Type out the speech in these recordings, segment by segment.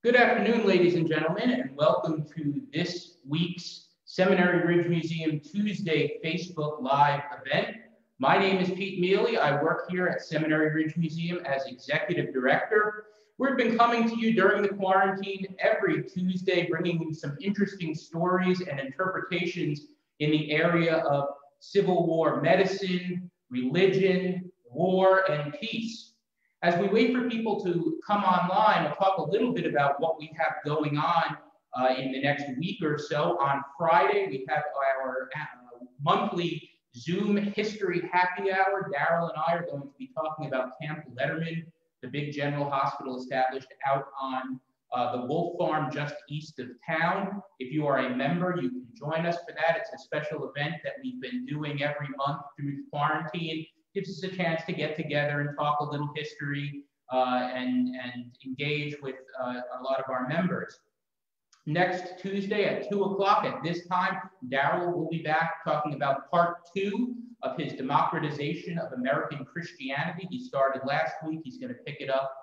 Good afternoon, ladies and gentlemen, and welcome to this week's Seminary Ridge Museum Tuesday Facebook Live event. My name is Pete Miele. I work here at Seminary Ridge Museum as Executive Director. We've been coming to you during the quarantine every Tuesday, bringing you some interesting stories and interpretations in the area of Civil War medicine, religion, war, and peace. As we wait for people to come online, we'll talk a little bit about what we have going on in the next week or so. On Friday, we have our monthly Zoom History Happy Hour. Daryl and I are going to be talking about Camp Letterman, the big general hospital established out on the Wolf Farm just east of town. If you are a member, you can join us for that. It's a special event that we've been doing every month through quarantine. Gives us a chance to get together and talk a little history and engage with a lot of our members. Next Tuesday at 2 o'clock at this time, Daryl will be back talking about part 2 of his democratization of American Christianity. He started last week. He's going to pick it up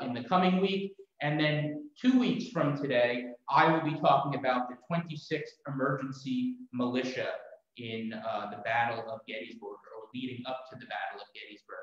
in the coming week. And then 2 weeks from today, I will be talking about the 26th Emergency Militia in the Battle of Gettysburg, or leading up to the Battle of Gettysburg.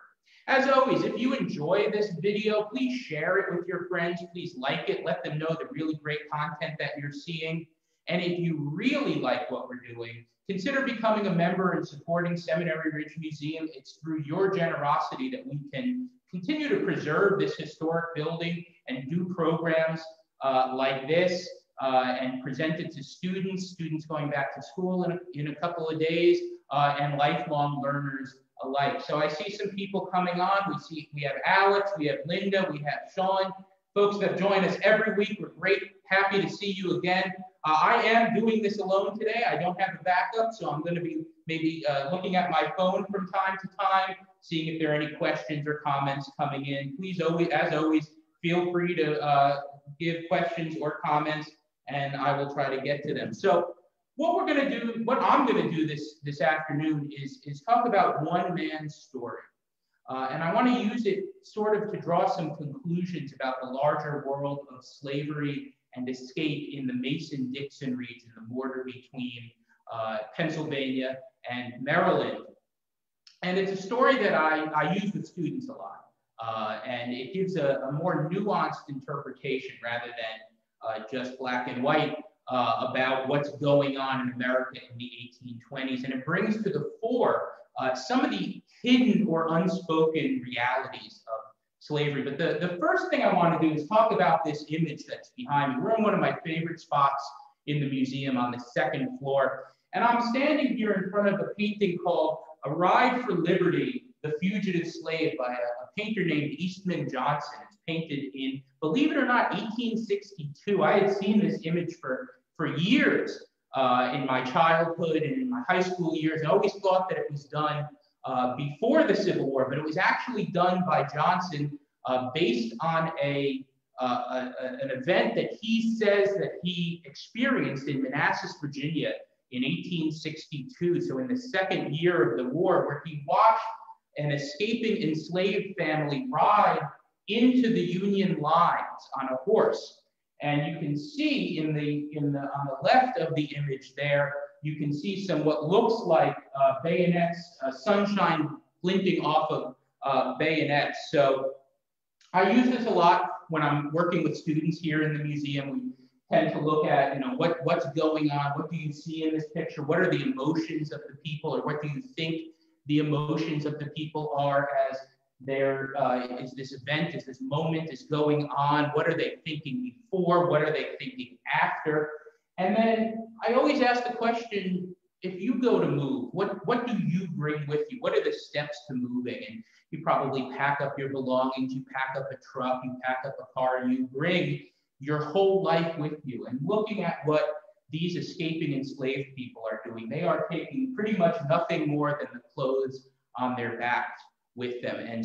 As always, if you enjoy this video, please share it with your friends. Please like it. Let them know the really great content that you're seeing. And if you really like what we're doing, consider becoming a member and supporting Seminary Ridge Museum. It's through your generosity that we can continue to preserve this historic building and do programs like this. And present it to students going back to school in a couple of days, and lifelong learners alike. So I see some people coming on. We have Alex, we have Linda, we have Sean, folks that join us every week. We're great, happy to see you again. I am doing this alone today. I don't have a backup, so I'm going to be maybe looking at my phone from time to time, seeing if there are any questions or comments coming in. Please, as always, feel free to give questions or comments, and I will try to get to them. So what I'm going to do this afternoon is talk about one man's story. And I want to use it sort of to draw some conclusions about the larger world of slavery and escape in the Mason-Dixon region, the border between Pennsylvania and Maryland. And it's a story that I use with students a lot. And it gives a more nuanced interpretation rather than just black and white about what's going on in America in the 1820s. And it brings to the fore some of the hidden or unspoken realities of slavery. But the first thing I want to do is talk about this image that's behind me. We're in one of my favorite spots in the museum on the second floor. And I'm standing here in front of a painting called A Ride for Liberty, the Fugitive Slave, by a painter named Eastman Johnson. It's painted in, believe it or not, 1862. I had seen this image for years in my childhood and in my high school years. I always thought that it was done before the Civil War, but it was actually done by Johnson based on an event that he says that he experienced in Manassas, Virginia in 1862. So in the second year of the war, where he watched an escaping enslaved family ride into the Union lines on a horse. And you can see on the left of the image there, you can see some what looks like bayonets, sunshine glinting off of bayonets. So I use this a lot when I'm working with students here in the museum. We tend to look at, what's going on? What do you see in this picture? What are the emotions of the people, or what do you think the emotions of the people are as there is this event, is this moment is going on? What are they thinking before? What are they thinking after? And then I always ask the question, if you go to move, what do you bring with you? What are the steps to moving? And you probably pack up your belongings, you pack up a truck, you pack up a car, and you bring your whole life with you. And looking at what these escaping enslaved people are doing, they are taking pretty much nothing more than the clothes on their backs with them and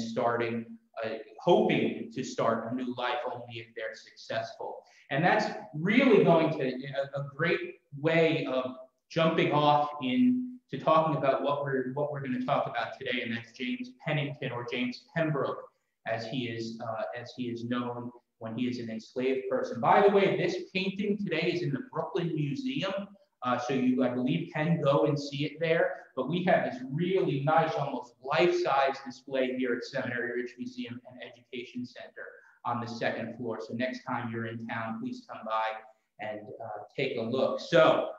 hoping to start a new life only if they're successful. And that's really going to a great way of jumping off into talking about what we're going to talk about today, and that's James Pennington, or James Pembroke, as he is known when he is an enslaved person. By the way, this painting today is in the Brooklyn Museum, so you, I believe, can go and see it there. But we have this really nice, almost life-size display here at Seminary Ridge Museum and Education Center on the second floor. So next time you're in town, please come by and take a look. So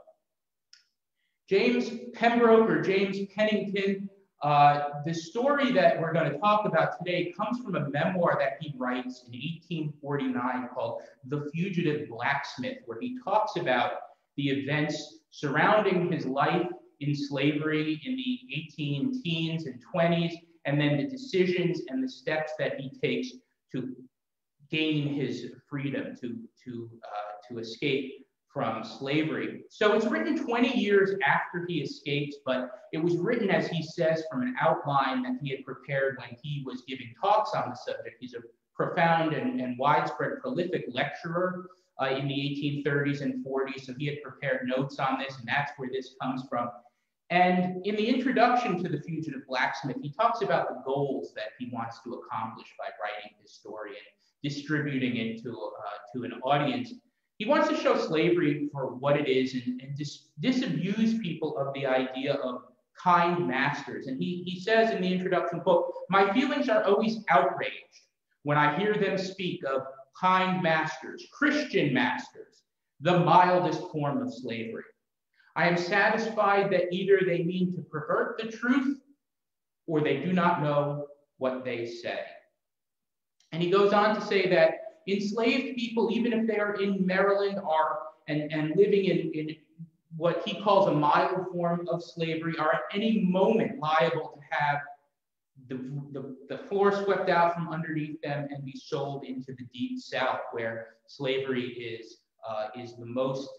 James Pembroke, or James Pennington, the story that we're going to talk about today comes from a memoir that he writes in 1849 called The Fugitive Blacksmith, where he talks about the events surrounding his life in slavery in the 18 teens and 20s, and then the decisions and the steps that he takes to gain his freedom, to escape from slavery. So it's written 20 years after he escapes, but it was written, as he says, from an outline that he had prepared when he was giving talks on the subject. He's a profound and widespread prolific lecturer in the 1830s and 40s, so he had prepared notes on this, and that's where this comes from. And in the introduction to The Fugitive Blacksmith, he talks about the goals that he wants to accomplish by writing his story and distributing it to an audience. He wants to show slavery for what it is and disabuse people of the idea of kind masters. And he says in the introduction, quote, "My feelings are always outraged when I hear them speak of kind masters, Christian masters, the mildest form of slavery. I am satisfied that either they mean to pervert the truth or they do not know what they say." And he goes on to say that enslaved people, even if they are in Maryland, and living in what he calls a mild form of slavery, are at any moment liable to have the floor swept out from underneath them and be sold into the deep South, where slavery is the most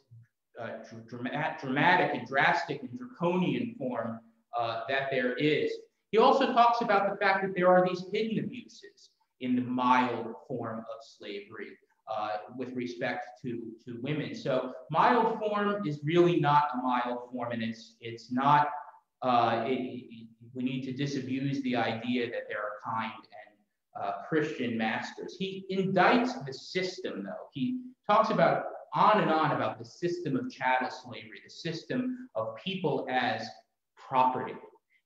dramatic and drastic and draconian form that there is. He also talks about the fact that there are these hidden abuses in the mild form of slavery with respect to women. So mild form is really not a mild form, and it's not, we need to disabuse the idea that there are kind and Christian masters. He indicts the system, though. He talks about on and on about the system of chattel slavery, the system of people as property,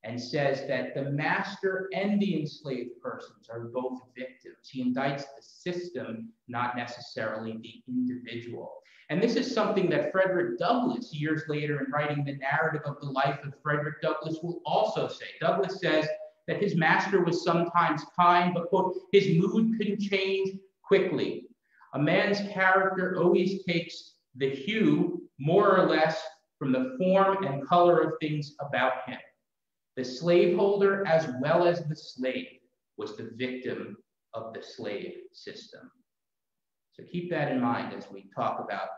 and says that the master and the enslaved persons are both victims. He indicts the system, not necessarily the individual. And this is something that Frederick Douglass, years later, in writing the narrative of the life of Frederick Douglass, will also say. Douglass says that his master was sometimes kind, but, quote, his mood could change quickly. A man's character always takes the hue, more or less, from the form and color of things about him. The slaveholder, as well as the slave, was the victim of the slave system. So keep that in mind as we talk about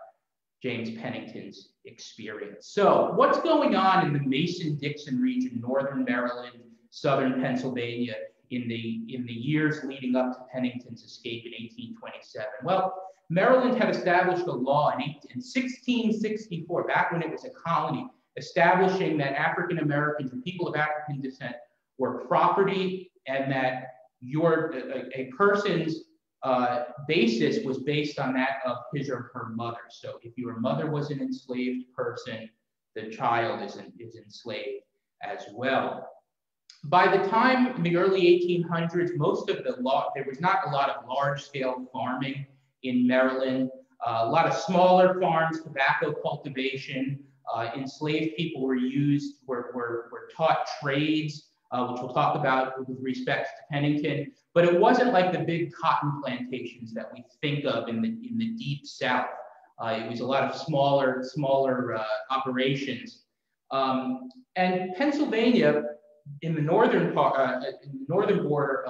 James Pennington's experience. So what's going on in the Mason-Dixon region, northern Maryland, southern Pennsylvania, in the years leading up to Pennington's escape in 1827? Well, Maryland had established a law in 1664, back when it was a colony, establishing that African Americans and people of African descent were property, and that a person's basis was based on that of his or her mother. So if your mother was an enslaved person, the child is enslaved as well. By the time in the early 1800s, there was not a lot of large-scale farming in Maryland. A lot of smaller farms, tobacco cultivation. Enslaved people were taught trades, which we'll talk about with respect to Pennington. But it wasn't like the big cotton plantations that we think of in the deep South. It was a lot of smaller operations. And Pennsylvania, in the northern border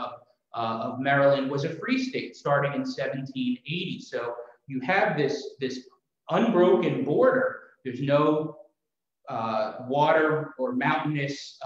of Maryland, was a free state starting in 1780. So you have this unbroken border. There's no water or mountainous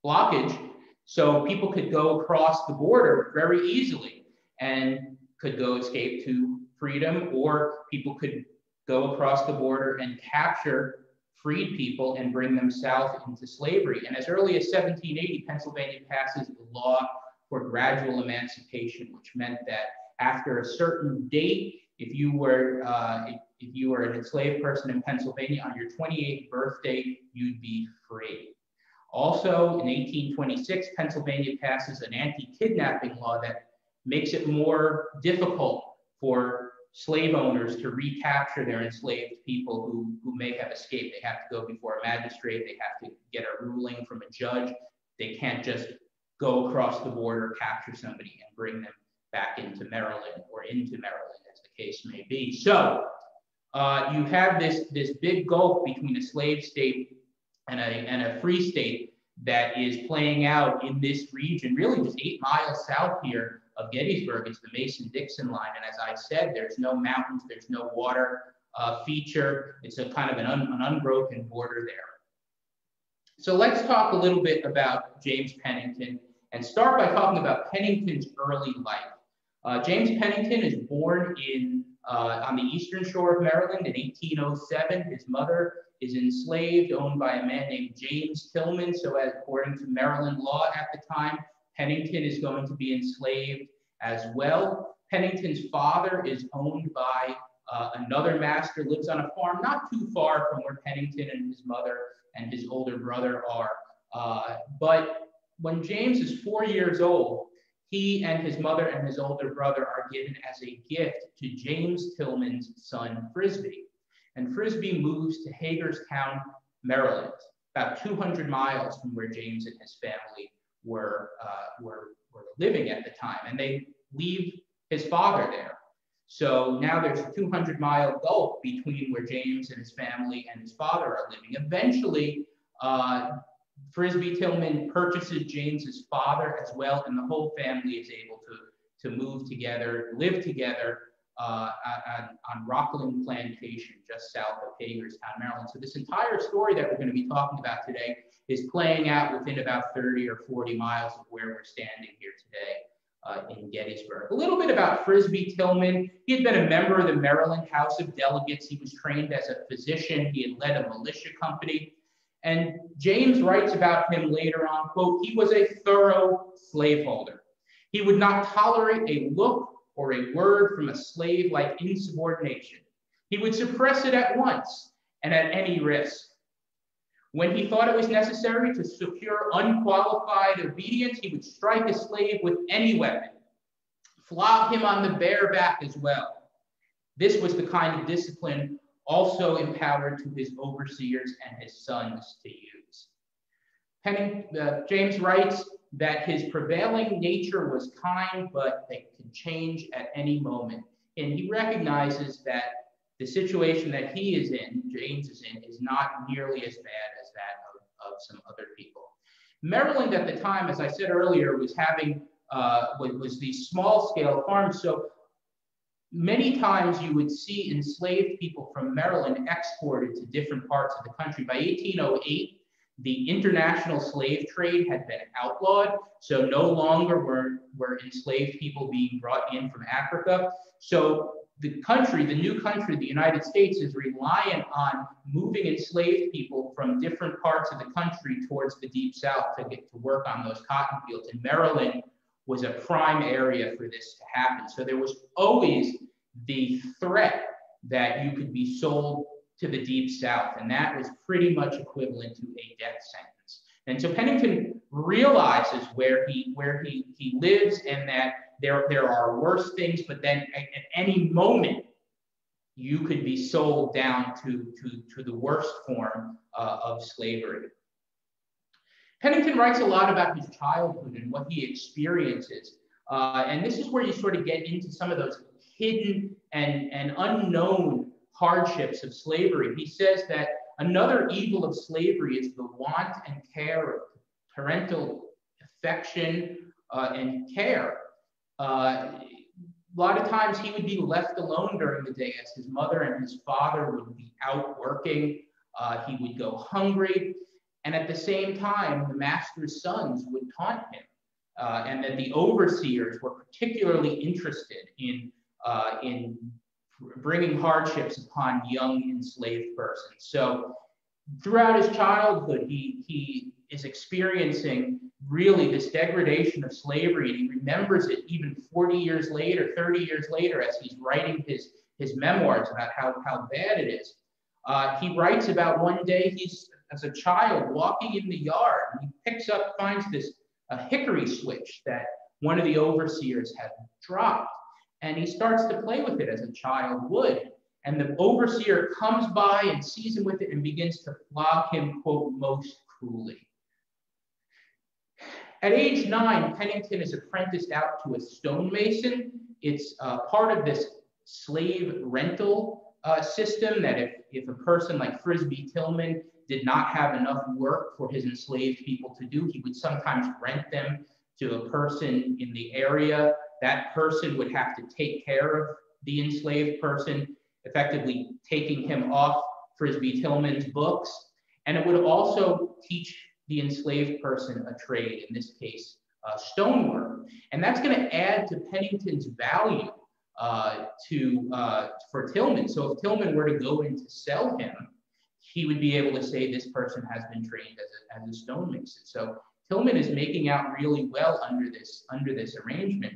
blockage, so people could go across the border very easily and could go escape to freedom, or people could go across the border and capture freed people and bring them south into slavery. And as early as 1780, Pennsylvania passes the law for gradual emancipation, which meant that after a certain date, if you were an enslaved person in Pennsylvania, on your 28th birthday, you'd be free. Also, in 1826, Pennsylvania passes an anti-kidnapping law that makes it more difficult for slave owners to recapture their enslaved people who may have escaped. They have to go before a magistrate. They have to get a ruling from a judge. They can't just go across the border, capture somebody, and bring them back into Maryland, or into Maryland, as the case may be. So you have this big gulf between a slave state and a free state that is playing out in this region, really just 8 miles south here of Gettysburg. It's the Mason-Dixon line, and as I said, there's no mountains, there's no water feature. It's a kind of an unbroken border there. So let's talk a little bit about James Pennington, and start by talking about Pennington's early life. James Pennington is born on the eastern shore of Maryland in 1807. His mother is enslaved, owned by a man named James Tillman. So according to Maryland law at the time, Pennington is going to be enslaved as well. Pennington's father is owned by another master, lives on a farm not too far from where Pennington and his mother and his older brother are. But when James is 4 years old, he and his mother and his older brother are given as a gift to James Tillman's son, Frisbee. And Frisbee moves to Hagerstown, Maryland, about 200 miles from where James and his family were living at the time. And they leave his father there. So now there's a 200-mile gulf between where James and his family and his father are living. Eventually, Frisbee Tillman purchases James's father as well, and the whole family is able to move together, live together on Rockland Plantation, just south of Hagerstown, Maryland. So this entire story that we're going to be talking about today is playing out within about 30 or 40 miles of where we're standing here today in Gettysburg. A little bit about Frisbee Tillman. He had been a member of the Maryland House of Delegates. He was trained as a physician. He had led a militia company. And James writes about him later on, quote, "He was a thorough slaveholder. He would not tolerate a look or a word from a slave like insubordination. He would suppress it at once and at any risk. When he thought it was necessary to secure unqualified obedience, he would strike a slave with any weapon, flog him on the bare back as well. This was the kind of discipline also empowered to his overseers and his sons to use." James writes that his prevailing nature was kind, but they could change at any moment. And he recognizes that the situation that he is in, James is in, is not nearly as bad as that of some other people. Maryland at the time, as I said earlier, was having was these small-scale farms. So many times you would see enslaved people from Maryland exported to different parts of the country. By 1808, the international slave trade had been outlawed, so no longer were enslaved people being brought in from Africa. So the new country, the United States, is reliant on moving enslaved people from different parts of the country towards the Deep South to get to work on those cotton fields. And Maryland was a prime area for this to happen. So there was always the threat that you could be sold to the Deep South, and that was pretty much equivalent to a death sentence. And so Pennington realizes where he lives, and that there are worse things, but then at any moment you could be sold down to the worst form of slavery. Pennington writes a lot about his childhood and what he experiences, and this is where you sort of get into some of those hidden and unknown hardships of slavery. He says that another evil of slavery is the want and care of parental affection and care. A lot of times he would be left alone during the day as his mother and his father would be out working. He would go hungry. And at the same time, the master's sons would taunt him. And that the overseers were particularly interested in bringing hardships upon young enslaved persons. So throughout his childhood, he is experiencing really this degradation of slavery, and he remembers it even 40 years later, 30 years later, as he's writing his memoirs about how bad it is. He writes about one day he's, as a child, walking in the yard, and he finds a hickory switch that one of the overseers had dropped, and he starts to play with it as a child would. And the overseer comes by and sees him with it and begins to flog him, quote, most cruelly. At age 9, Pennington is apprenticed out to a stonemason. It's part of this slave rental system that if a person like Frisbee Tillman did not have enough work for his enslaved people to do, he would sometimes rent them to a person in the area. That person would have to take care of the enslaved person, effectively taking him off Frisbee Tillman's books. And it would also teach the enslaved person a trade, in this case, stonework. And that's going to add to Pennington's value for Tillman. So if Tillman were to go in to sell him, he would be able to say this person has been trained as a stonemason. So Tillman is making out really well under this arrangement.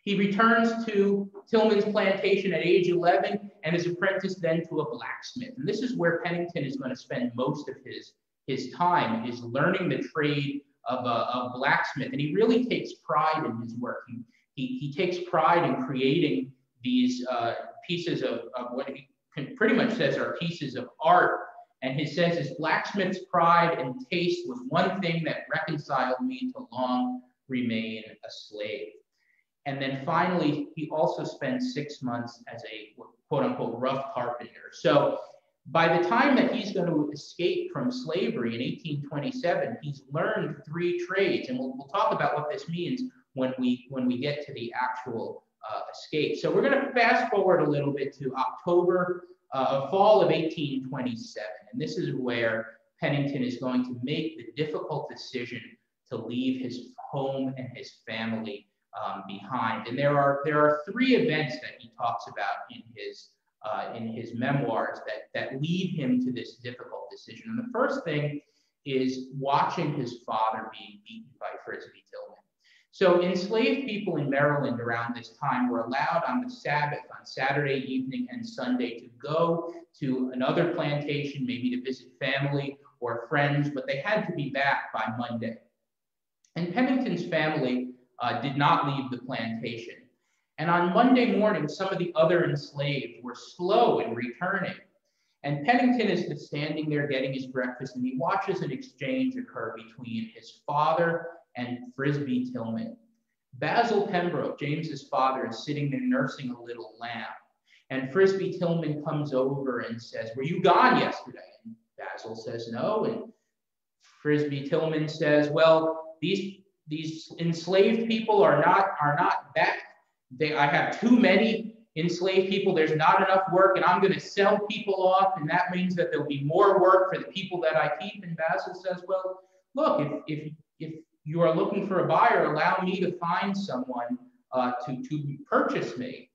He returns to Tillman's plantation at age 11 and is apprenticed then to a blacksmith. And this is where Pennington is going to spend most of his time, is learning the trade of a blacksmith. And he really takes pride in his work. He takes pride in creating these pieces of what he pretty much says are pieces of art. And he says his blacksmith's pride and taste was one thing that reconciled me to long remain a slave. And then finally, he also spends 6 months as a quote-unquote rough carpenter. So by the time that he's going to escape from slavery in 1827, he's learned 3 trades. And we'll talk about what this means when we get to the actual escape. So we're going to fast forward a little bit to fall of 1827. And this is where Pennington is going to make the difficult decision to leave his home and his family behind. And there are 3 events that he talks about in his memoirs that lead him to this difficult decision. And the first thing is watching his father being beaten by Frisbee Tillman. So enslaved people in Maryland around this time were allowed on the Sabbath, on Saturday evening and Sunday, to go to another plantation, maybe to visit family or friends, but they had to be back by Monday. And Pennington's family did not leave the plantation. And on Monday morning, some of the other enslaved were slow in returning. And Pennington is just standing there getting his breakfast, and he watches an exchange occur between his father and Frisbee Tillman. Basil Pembroke, James's father, is sitting there nursing a little lamb. And Frisbee Tillman comes over and says, "Were you gone yesterday?" And Basil says, "No." And Frisbee Tillman says, "Well, these enslaved people are not back. I have too many enslaved people. There's not enough work, and I'm going to sell people off, and that means that there'll be more work for the people that I keep." And Basil says, "Well, look, if you are looking for a buyer, allow me to find someone to purchase me."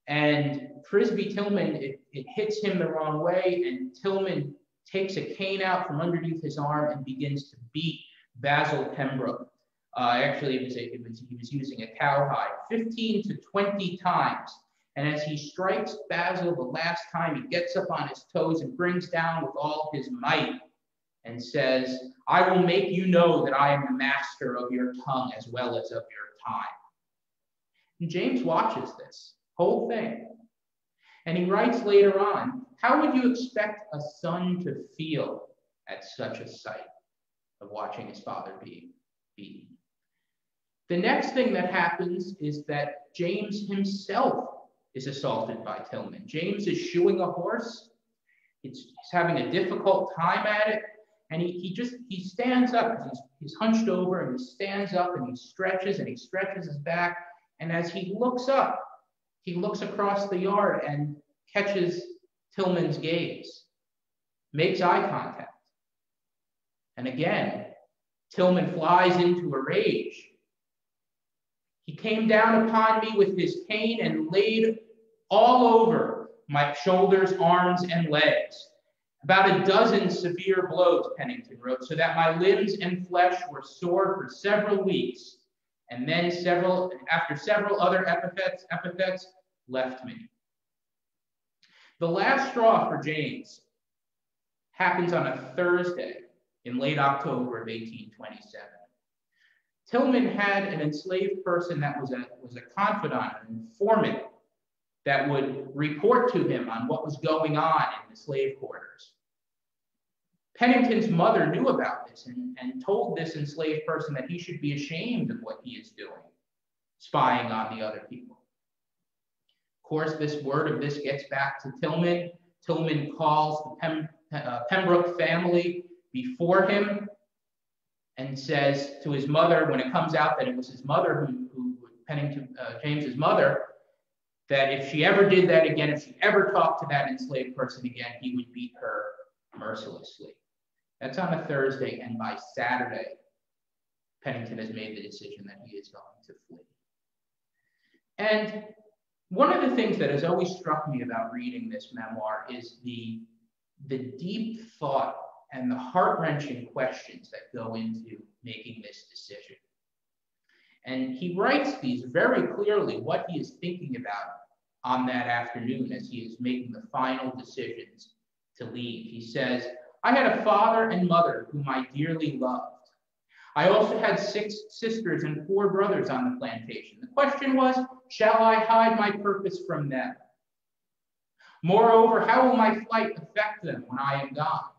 And Frisbee Tillman, it hits him the wrong way, and Tillman takes a cane out from underneath his arm and begins to beat Basil Pembroke. Actually, he was using a cowhide, 15 to 20 times. And as he strikes Basil the last time, he gets up on his toes and brings down with all his might and says, "I will make you know that I am the master of your tongue as well as of your time." And James watches this whole thing. And he writes later on, how would you expect a son to feel at such a sight of watching his father being beaten? The next thing that happens is that James himself is assaulted by Tillman. James is shoeing a horse. He's having a difficult time at it. And he stands up. He's hunched over, and he stands up, and he stretches his back. And as he looks up, he looks across the yard and catches Tillman's gaze, makes eye contact. And again, Tillman flies into a rage. "He came down upon me with his cane and laid all over my shoulders, arms, and legs. About a dozen severe blows, Pennington wrote, so that my limbs and flesh were sore for several weeks, and then after several other epithets left me. The last straw for James happens on a Thursday in late October of 1827. Tillman had an enslaved person that was a confidant, an informant, that would report to him on what was going on in the slave quarters. Pennington's mother knew about this and told this enslaved person that he should be ashamed of what he is doing, spying on the other people. Of course, this word of this gets back to Tillman. Tillman calls the Pembroke family before him and says to his mother, when it comes out that it was his mother who Pennington, James's mother, that if she ever did that again, if she ever talked to that enslaved person again, he would beat her mercilessly. That's on a Thursday, and by Saturday, Pennington has made the decision that he is going to flee. And one of the things that has always struck me about reading this memoir is the deep thought and the heart-wrenching questions that go into making this decision. And he writes these very clearly, what he is thinking about on that afternoon as he is making the final decisions to leave. He says, I had a father and mother whom I dearly loved. I also had 6 sisters and 4 brothers on the plantation. The question was, shall I hide my purpose from them? Moreover, how will my flight affect them when I am gone?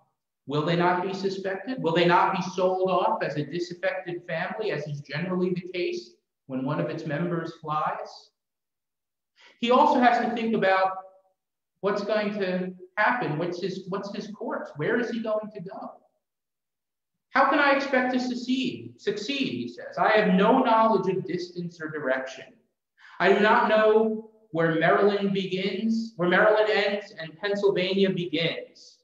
Will they not be suspected? Will they not be sold off as a disaffected family, as is generally the case when one of its members flies? He also has to think about what's going to happen. What's his course? Where is he going to go? How can I expect to succeed, he says. I have no knowledge of distance or direction. I do not know where Maryland ends and Pennsylvania begins.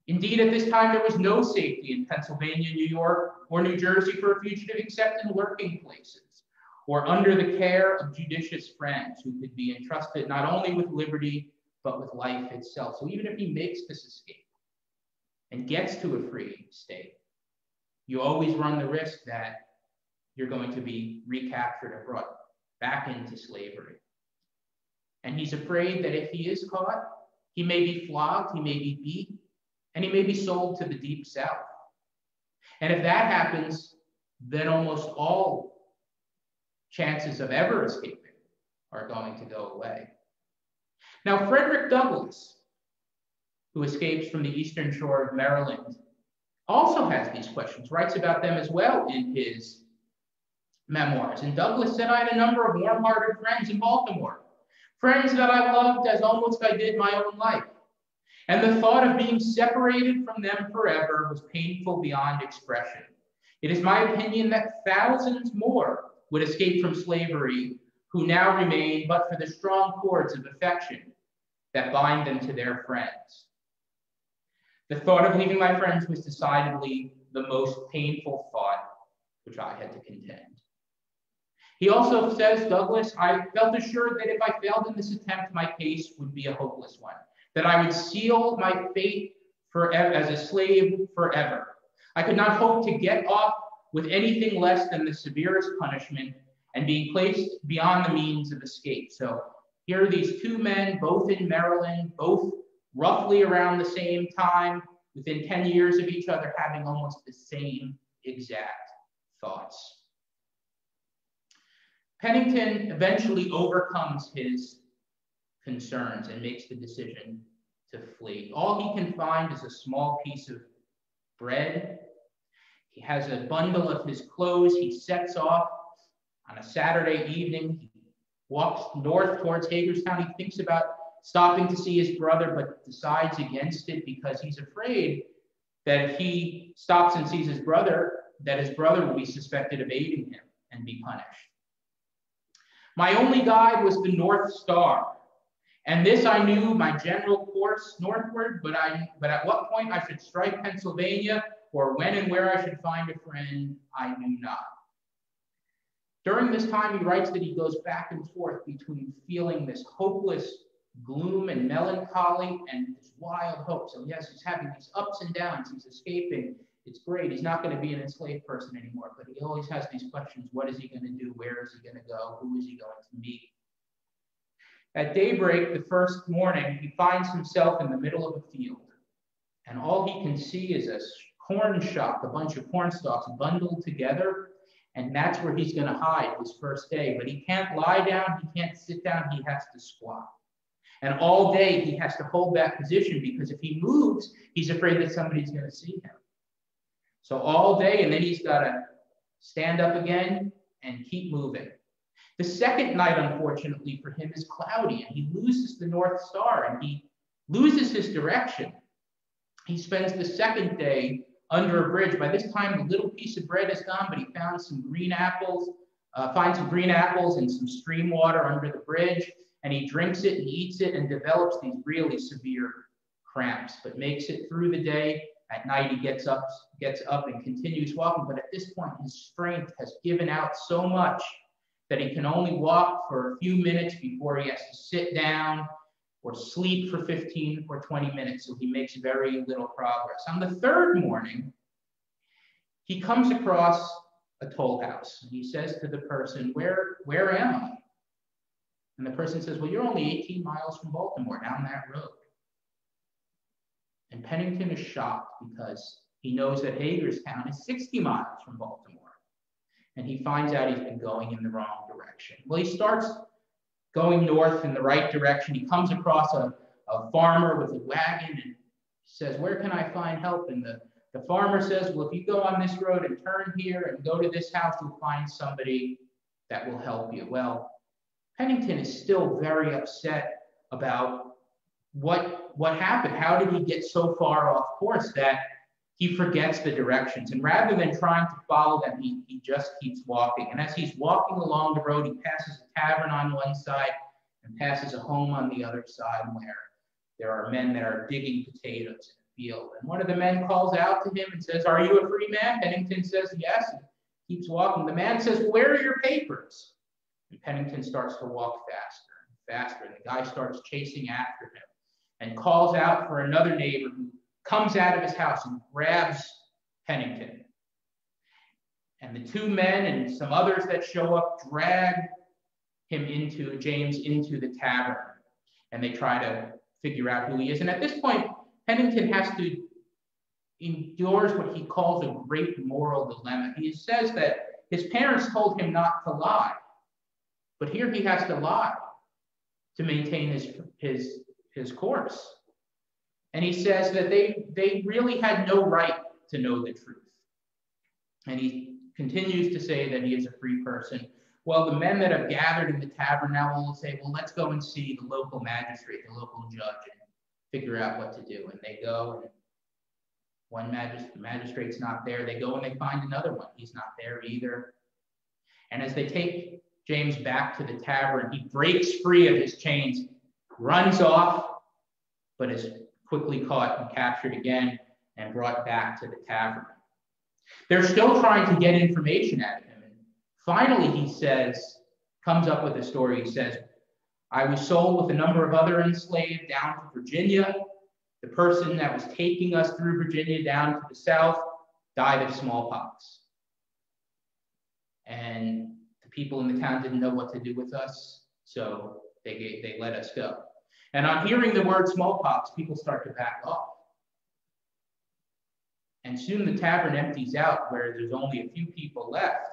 Indeed, at this time, there was no safety in Pennsylvania, New York, or New Jersey for a fugitive except in lurking places, or under the care of judicious friends who could be entrusted not only with liberty, but with life itself. So even if he makes this escape and gets to a free state, you always run the risk that you're going to be recaptured or brought back into slavery. And he's afraid that if he is caught, he may be flogged, he may be beat, and he may be sold to the deep south. And if that happens, then almost all chances of ever escaping are going to go away. Now, Frederick Douglass, who escapes from the eastern shore of Maryland, also has these questions, writes about them as well in his memoirs. And Douglass said, I had a number of warm-hearted friends in Baltimore, friends that I loved as almost I did my own life. And the thought of being separated from them forever was painful beyond expression. It is my opinion that thousands more would escape from slavery who now remain but for the strong cords of affection that bind them to their friends. The thought of leaving my friends was decidedly the most painful thought which I had to contend. He also says, Douglas, I felt assured that if I failed in this attempt, my case would be a hopeless one, that I would seal my fate forever, as a slave forever. I could not hope to get off with anything less than the severest punishment and being placed beyond the means of escape. So here are these 2 men, both in Maryland, both roughly around the same time, within 10 years of each other, having almost the same exact thoughts. Pennington eventually overcomes his concerns and makes the decision to flee. All he can find is a small piece of bread. He has a bundle of his clothes. He sets off on a Saturday evening. He walks north towards Hagerstown. He thinks about stopping to see his brother, but decides against it because he's afraid that if he stops and sees his brother, that his brother will be suspected of aiding him and be punished. My only guide was the North Star, and this I knew my general course northward, but at what point I should strike Pennsylvania, or when and where I should find a friend, I knew not. During this time, he writes that he goes back and forth between feeling this hopeless gloom and melancholy and this wild hope. So yes, he's having these ups and downs. He's escaping. It's great. He's not going to be an enslaved person anymore, but he always has these questions. What is he going to do? Where is he going to go? Who is he going to meet? At daybreak, the first morning, he finds himself in the middle of a field, and all he can see is a corn shock, a bunch of corn stalks bundled together, and that's where he's going to hide his first day. But he can't lie down, he can't sit down, he has to squat. And all day he has to hold that position because if he moves, he's afraid that somebody's going to see him. So all day, and then he's got to stand up again and keep moving. The second night, unfortunately for him, is cloudy, and he loses the North Star, and he loses his direction. He spends the second day under a bridge. By this time, the little piece of bread is gone, but he found some green apples, finds some green apples and some stream water under the bridge, and he drinks it and eats it and develops these really severe cramps, but makes it through the day. At night, he gets up and continues walking, but at this point, his strength has given out so much that he can only walk for a few minutes before he has to sit down or sleep for 15 or 20 minutes, so he makes very little progress. On the third morning, he comes across a toll house, and he says to the person, where am I? And the person says, well, you're only 18 miles from Baltimore, down that road. And Pennington is shocked because he knows that Hagerstown is 60 miles from Baltimore. And he finds out he's been going in the wrong direction. Well, he starts going north in the right direction. He comes across a farmer with a wagon and says, where can I find help? And the farmer says, well, if you go on this road and turn here and go to this house, you'll find somebody that will help you. Well, Pennington is still very upset about what happened. How did he get so far off course that he forgets the directions? And rather than trying to follow them, he just keeps walking. And as he's walking along the road, he passes a tavern on one side and passes a home on the other side where there are men that are digging potatoes in the field. And one of the men calls out to him and says, are you a free man? Pennington says, yes, and keeps walking. The man says, well, where are your papers? And Pennington starts to walk faster and faster, and the guy starts chasing after him and calls out for another neighbor who comes out of his house and grabs Pennington. And the two men and some others that show up drag James into the tavern. And they try to figure out who he is. And at this point, Pennington has to endure what he calls a great moral dilemma. He says that his parents told him not to lie. But here he has to lie to maintain his course. And he says that they really had no right to know the truth. And he continues to say that he is a free person. Well, the men that have gathered in the tavern now will say, well, let's go and see the local magistrate, the local judge, and figure out what to do. And they go, and one magistrate's not there. They go and they find another one. He's not there either. And as they take James back to the tavern, he breaks free of his chains, runs off, but is quickly caught and captured again and brought back to the tavern. They're still trying to get information out of him. And finally, he comes up with a story. He says, I was sold with a number of other enslaved down to Virginia. The person that was taking us through Virginia down to the south died of smallpox. And the people in the town didn't know what to do with us, so they let us go. And on hearing the word smallpox, people start to back off. And soon the tavern empties out where there's only a few people left.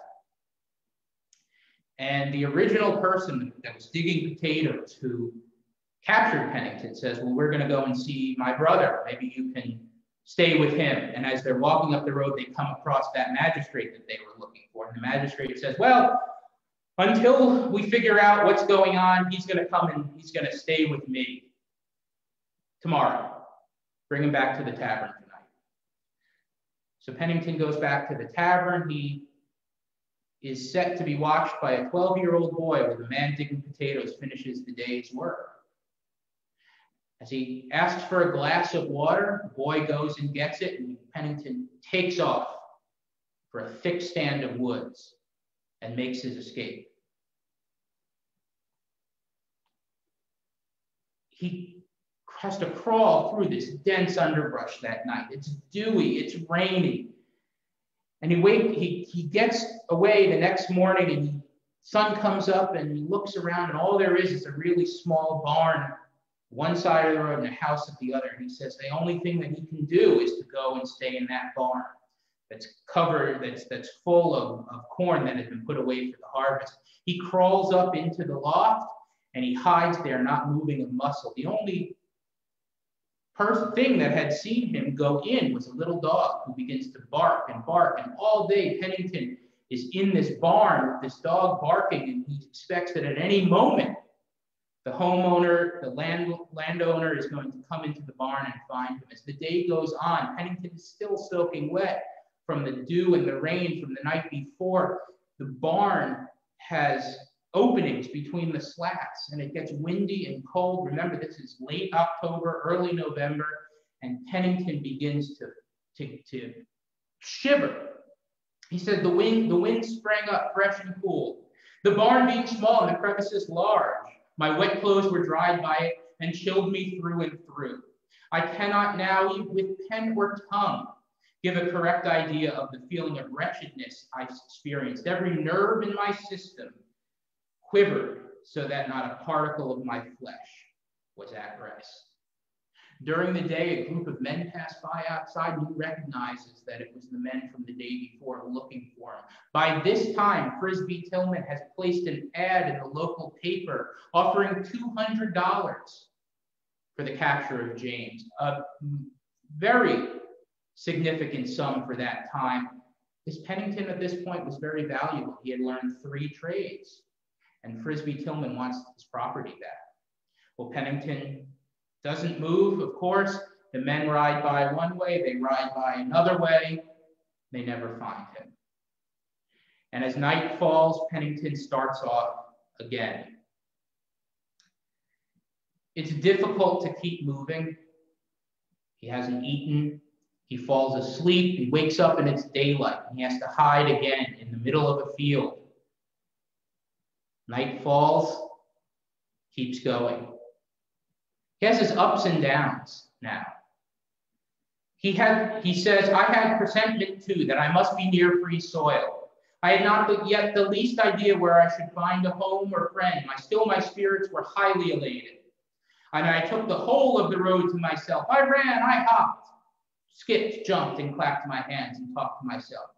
And the original person that was digging potatoes who captured Pennington says, well, we're going to go and see my brother. Maybe you can stay with him. And as they're walking up the road, they come across that magistrate that they were looking for. And the magistrate says, well, until we figure out what's going on, he's going to come and he's going to stay with me tomorrow. Bring him back to the tavern tonight. So Pennington goes back to the tavern. He is set to be watched by a 12-year-old boy while the man digging potatoes finishes the day's work. As he asks for a glass of water, the boy goes and gets it, and Pennington takes off for a thick stand of woods and makes his escape. he has to crawl through this dense underbrush that night. It's dewy, it's rainy. And he gets away the next morning, and the sun comes up, and he looks around, and all there is a really small barn, one side of the road and a house at the other. And he says the only thing that he can do is to go and stay in that barn that's covered, that's full of corn that had been put away for the harvest. He crawls up into the loft, and he hides there, not moving a muscle. The only thing that had seen him go in was a little dog who begins to bark, and all day Pennington is in this barn with this dog barking, and he expects that at any moment the homeowner, the landowner is going to come into the barn and find him. As the day goes on, Pennington is still soaking wet from the dew and the rain from the night before. The barn has openings between the slats, and it gets windy and cold. Remember, this is late October, early November, and Pennington begins to shiver. He said the wind sprang up fresh and cool. The barn being small and the crevices large, my wet clothes were dried by it and chilled me through and through. I cannot now, with pen or tongue, give a correct idea of the feeling of wretchedness I experienced. Every nerve in my system quivered so that not a particle of my flesh was at rest. During the day, a group of men passed by outside, and he recognizes that it was the men from the day before looking for him. By this time, Frisbee Tillman has placed an ad in the local paper offering $200 for the capture of James, a very significant sum for that time. This Pennington at this point was very valuable. He had learned 3 trades, and Frisbee Tillman wants his property back. Well, Pennington doesn't move, of course. The men ride by one way, they ride by another way. They never find him. And as night falls, Pennington starts off again. It's difficult to keep moving. He hasn't eaten. He falls asleep. He wakes up and it's daylight. He has to hide again in the middle of a field. Night falls, keeps going. He has his ups and downs now. He says, I had presentiment too that I must be near free soil. I had not yet the least idea where I should find a home or friend. Still my spirits were highly elated. And I took the whole of the road to myself. I ran, I hopped, skipped, jumped, and clapped my hands and talked to myself.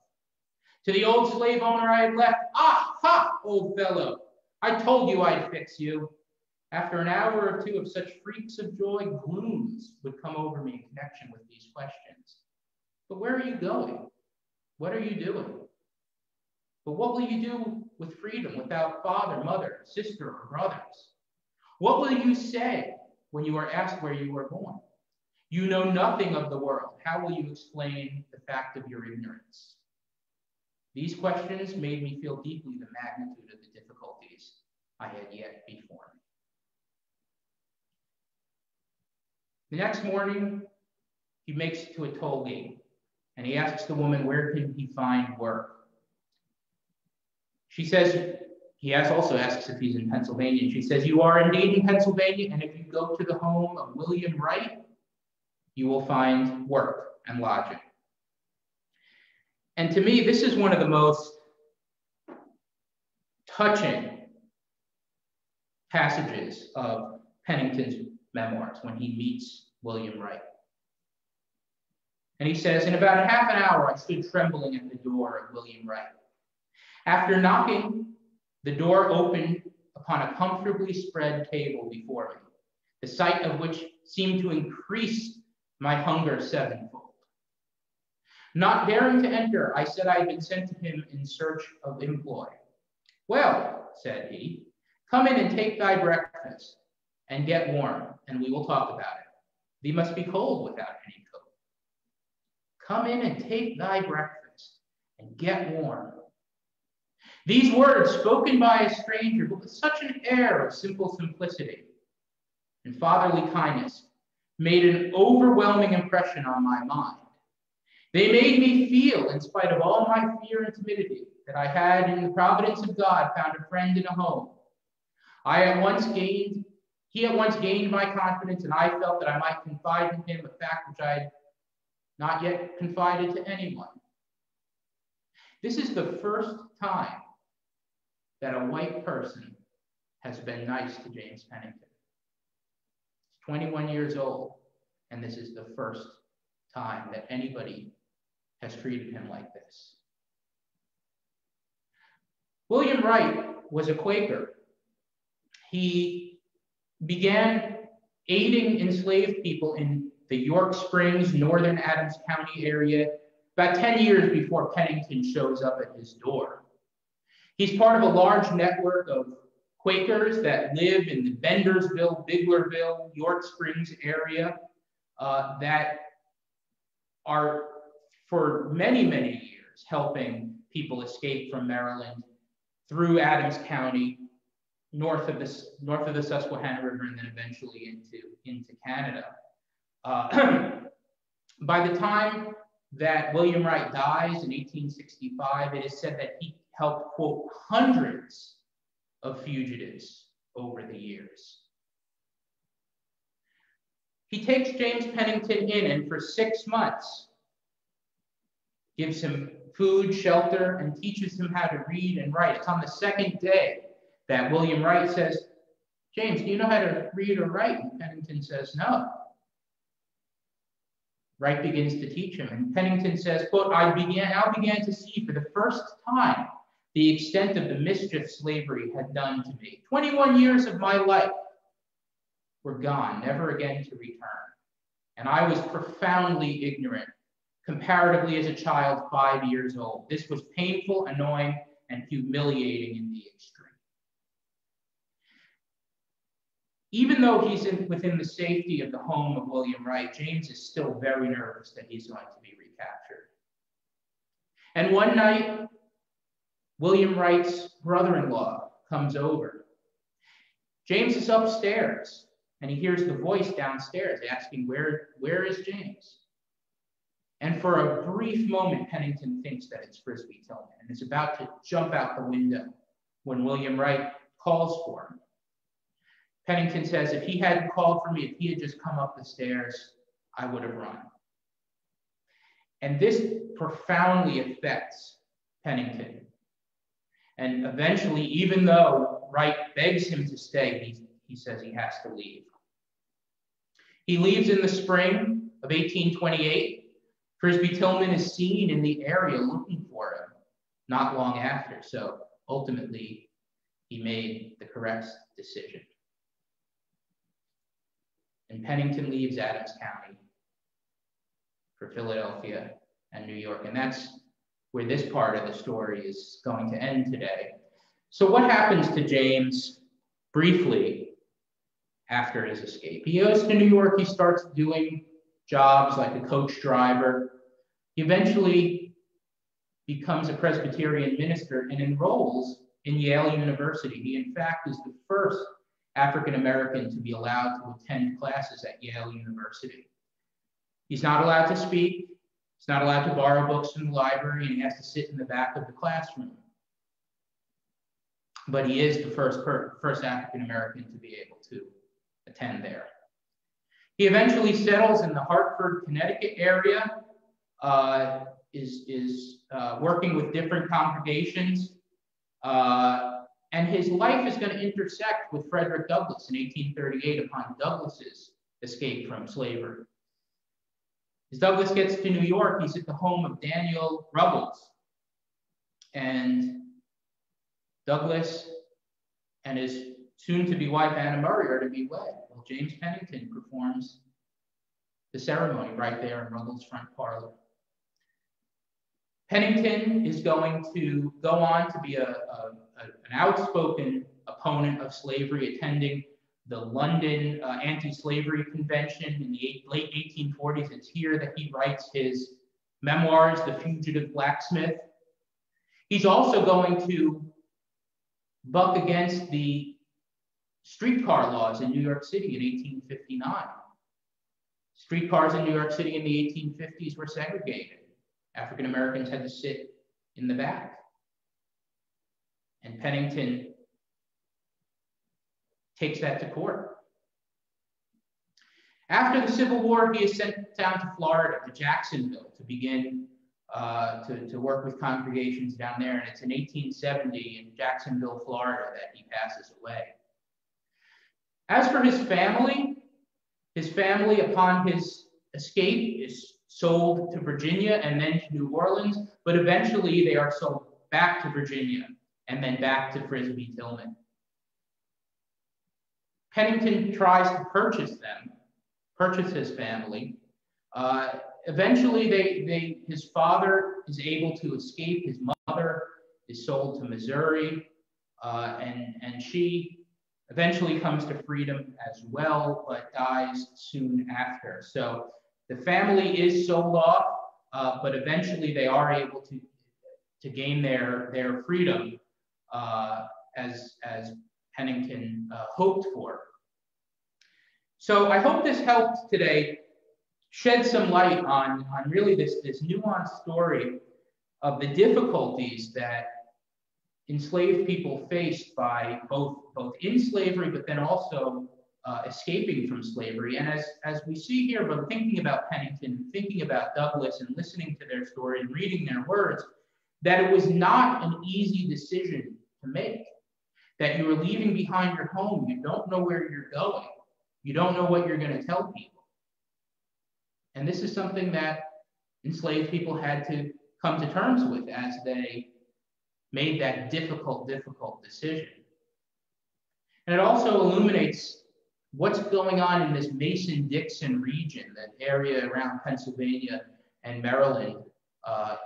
To the old slave owner I had left, ah, ha, old fellow, I told you I'd fix you. After an hour or two of such freaks of joy, glooms would come over me in connection with these questions. But where are you going? What are you doing? But what will you do with freedom without father, mother, sister, or brothers? What will you say when you are asked where you were born? You know nothing of the world. How will you explain the fact of your ignorance? These questions made me feel deeply the magnitude of the difficulties I had yet before me. The next morning, he makes it to a toll gate, and he asks the woman, where can he find work? She says, also asks if he's in Pennsylvania, and she says, you are indeed in Pennsylvania, and if you go to the home of William Wright, you will find work and lodging. And to me, this is one of the most touching passages of Pennington's memoirs when he meets William Wright. And he says, in about half an hour, I stood trembling at the door of William Wright. After knocking, the door opened upon a comfortably spread table before me, the sight of which seemed to increase my hunger sevenfold. Not daring to enter, I said I had been sent to him in search of employ. Well, said he, come in and take thy breakfast, and get warm, and we will talk about it. Thee must be cold without any coat. Come in and take thy breakfast, and get warm. These words, spoken by a stranger, but with such an air of simple simplicity and fatherly kindness, made an overwhelming impression on my mind. They made me feel, in spite of all my fear and timidity, that I had, in the providence of God, found a friend and a home. I at once gained He at once gained my confidence, and I felt that I might confide in him, a fact which I had not yet confided to anyone. This is the first time that a white person has been nice to James Pennington. He's 21 years old, and this is the first time that anybody has treated him like this. William Wright was a Quaker. He began aiding enslaved people in the York Springs, northern Adams County area about 10 years before Pennington shows up at his door. He's part of a large network of Quakers that live in the Bendersville, Biglerville, York Springs area that are for many, many years helping people escape from Maryland through Adams County, north of the Susquehanna River, and then eventually into Canada. By the time that William Wright dies in 1865, it is said that he helped, quote, hundreds of fugitives over the years. He takes James Pennington in, and for 6 months, gives him food, shelter, and teaches him how to read and write. It's on the second day that William Wright says, "James, do you know how to read or write?" And Pennington says, "No." Wright begins to teach him, and Pennington says, quote, "I now began to see for the first time the extent of the mischief slavery had done to me. 21 years of my life were gone, never again to return. And I was profoundly ignorant, comparatively as a child 5 years old. This was painful, annoying, and humiliating in the extreme." Even though he's within the safety of the home of William Wright, James is still very nervous that he's going to be recaptured. And one night, William Wright's brother-in-law comes over. James is upstairs, and he hears the voice downstairs asking, where is James? And for a brief moment, Pennington thinks that it's Frisbee Tillman and is about to jump out the window when William Wright calls for him. Pennington says, "If he hadn't called for me, if he had just come up the stairs, I would have run." And this profoundly affects Pennington. And eventually, even though Wright begs him to stay, he says he has to leave. He leaves in the spring of 1828. Frisbee Tillman is seen in the area looking for him not long after. So ultimately, he made the correct decision. And Pennington leaves Adams County for Philadelphia and New York. And that's where this part of the story is going to end today. So what happens to James briefly after his escape? He goes to New York. He starts doing jobs like a coach driver. He eventually becomes a Presbyterian minister and enrolls in Yale University. He, in fact, is the first African-American to be allowed to attend classes at Yale University. He's not allowed to speak. He's not allowed to borrow books from the library, and he has to sit in the back of the classroom. But he is the first African-American to be able to attend there. He eventually settles in the Hartford, Connecticut area, is working with different congregations, and his life is going to intersect with Frederick Douglass in 1838 upon Douglass's escape from slavery. As Douglass gets to New York, he's at the home of Daniel Ruggles. And Douglass and his soon-to-be wife, Anna Murray, are to be wed. Well, James Pennington performs the ceremony right there in Ruggles' front parlor. Pennington is going to go on to be an outspoken opponent of slavery, attending the London Anti-Slavery Convention in the late 1840s. It's here that he writes his memoirs, The Fugitive Blacksmith. He's also going to buck against the streetcar laws in New York City in 1859. Streetcars in New York City in the 1850s were segregated. African Americans had to sit in the back. And Pennington takes that to court. After the Civil War, he is sent down to Florida, to Jacksonville, to begin to work with congregations down there. And it's in 1870 in Jacksonville, Florida, that he passes away. As for his family, upon his escape, is sold to Virginia and then to New Orleans, but eventually they are sold back to Virginia and then back to Frisbee Tillman. Pennington tries to purchase his family. Eventually, his father is able to escape. His mother is sold to Missouri, and she eventually comes to freedom as well, but dies soon after. So the family is sold off, but eventually they are able to gain their freedom as Pennington hoped for. So I hope this helped today shed some light on really this nuanced story of the difficulties that enslaved people faced by both in slavery, but then also escaping from slavery. And as we see here, but thinking about Pennington, thinking about Douglass, and listening to their story and reading their words, that it was not an easy decision to make, that you were leaving behind your home. You don't know where you're going. You don't know what you're going to tell people. And this is something that enslaved people had to come to terms with as they made that difficult decision. And it also illuminates what's going on in this Mason-Dixon region, that area around Pennsylvania and Maryland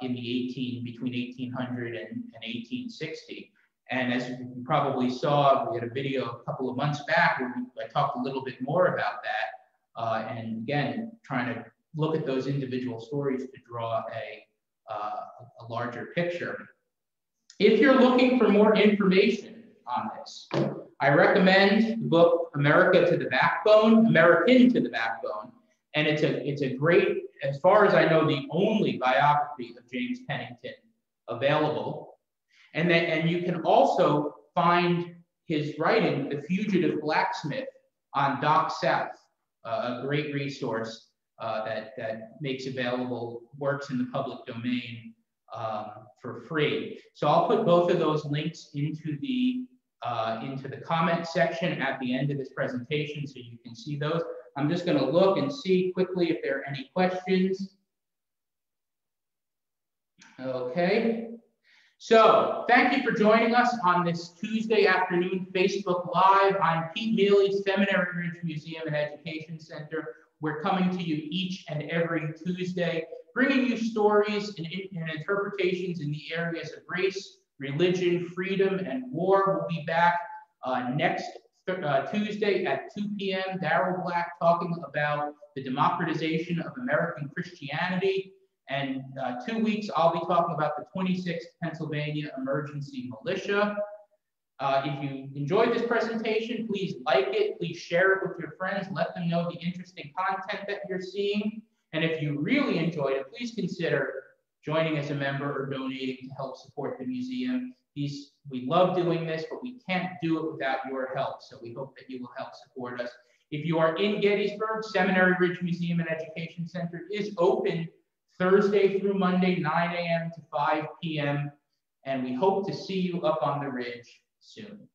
between 1800 and 1860. And as you probably saw, we had a video a couple of months back where I talked a little bit more about that. And again, trying to look at those individual stories to draw a larger picture. If you're looking for more information on this, I recommend the book American to the Backbone, and it's a great, as far as I know, the only biography of James Pennington available. And you can also find his writing, The Fugitive Blacksmith, on Doc South, a great resource that makes available works in the public domain for free. So I'll put both of those links into the comment section at the end of this presentation so you can see those. I'm just going to look and see quickly if there are any questions. Okay. So thank you for joining us on this Tuesday afternoon Facebook Live. I'm Pete Miele, Seminary Ridge Museum and Education Center. We're coming to you each and every Tuesday, bringing you stories and interpretations in the areas of race, religion, freedom, and war. We'll be back next Tuesday at 2 p.m. Darrell Black talking about the democratization of American Christianity. And 2 weeks, I'll be talking about the 26th Pennsylvania Emergency Militia. If you enjoyed this presentation, please like it. Please share it with your friends. Let them know the interesting content that you're seeing. And if you really enjoyed it, please consider joining as a member or donating to help support the museum. We love doing this, but we can't do it without your help. So we hope that you will help support us. If you are in Gettysburg, Seminary Ridge Museum and Education Center is open Thursday through Monday, 9 a.m. to 5 p.m. And we hope to see you up on the ridge soon.